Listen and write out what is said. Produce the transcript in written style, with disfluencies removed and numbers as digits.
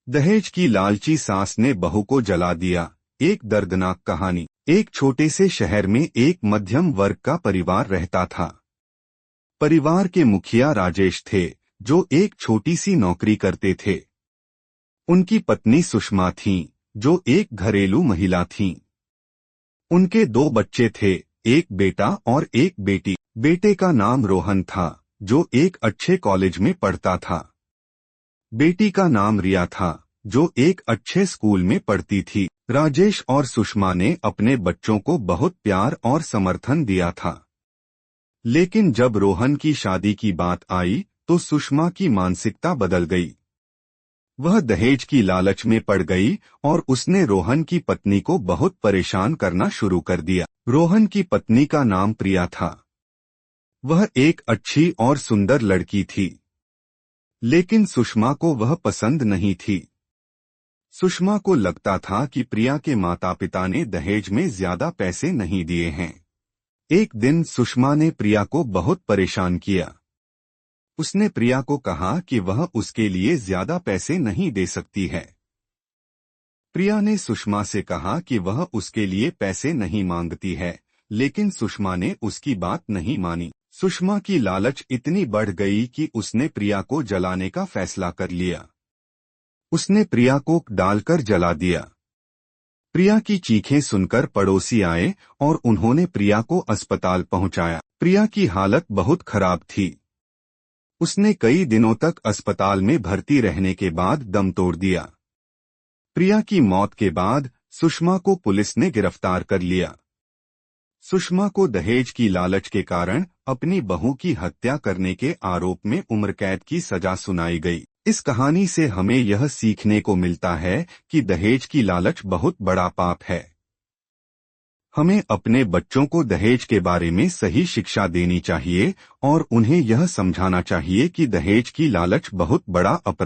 दहेज की लालची सास ने बहू को जला दिया। एक दर्दनाक कहानी। एक छोटे से शहर में एक मध्यम वर्ग का परिवार रहता था। परिवार के मुखिया राजेश थे, जो एक छोटी सी नौकरी करते थे। उनकी पत्नी सुषमा थीं, जो एक घरेलू महिला थीं। उनके दो बच्चे थे, एक बेटा और एक बेटी। बेटे का नाम रोहन था, जो एक अच्छे कॉलेज में पढ़ता था। बेटी का नाम रिया था, जो एक अच्छे स्कूल में पढ़ती थी। राजेश और सुषमा ने अपने बच्चों को बहुत प्यार और समर्थन दिया था। लेकिन जब रोहन की शादी की बात आई, तो सुषमा की मानसिकता बदल गई। वह दहेज की लालच में पड़ गई और उसने रोहन की पत्नी को बहुत परेशान करना शुरू कर दिया। रोहन की पत्नी का नाम प्रिया था। वह एक अच्छी और सुंदर लड़की थी, लेकिन सुषमा को वह पसंद नहीं थी। सुषमा को लगता था कि प्रिया के माता पिता ने दहेज में ज्यादा पैसे नहीं दिए हैं। एक दिन सुषमा ने प्रिया को बहुत परेशान किया। उसने प्रिया को कहा कि वह उसके लिए ज्यादा पैसे नहीं दे सकती है। प्रिया ने सुषमा से कहा कि वह उसके लिए पैसे नहीं मांगती है, लेकिन सुषमा ने उसकी बात नहीं मानी। सुषमा की लालच इतनी बढ़ गई कि उसने प्रिया को जलाने का फैसला कर लिया। उसने प्रिया को डालकर जला दिया। प्रिया की चीखें सुनकर पड़ोसी आए और उन्होंने प्रिया को अस्पताल पहुंचाया। प्रिया की हालत बहुत खराब थी। उसने कई दिनों तक अस्पताल में भर्ती रहने के बाद दम तोड़ दिया। प्रिया की मौत के बाद सुषमा को पुलिस ने गिरफ्तार कर लिया। सुषमा को दहेज की लालच के कारण अपनी बहू की हत्या करने के आरोप में उम्र कैद की सजा सुनाई गई। इस कहानी से हमें यह सीखने को मिलता है कि दहेज की लालच बहुत बड़ा पाप है। हमें अपने बच्चों को दहेज के बारे में सही शिक्षा देनी चाहिए और उन्हें यह समझाना चाहिए कि दहेज की लालच बहुत बड़ा अपराध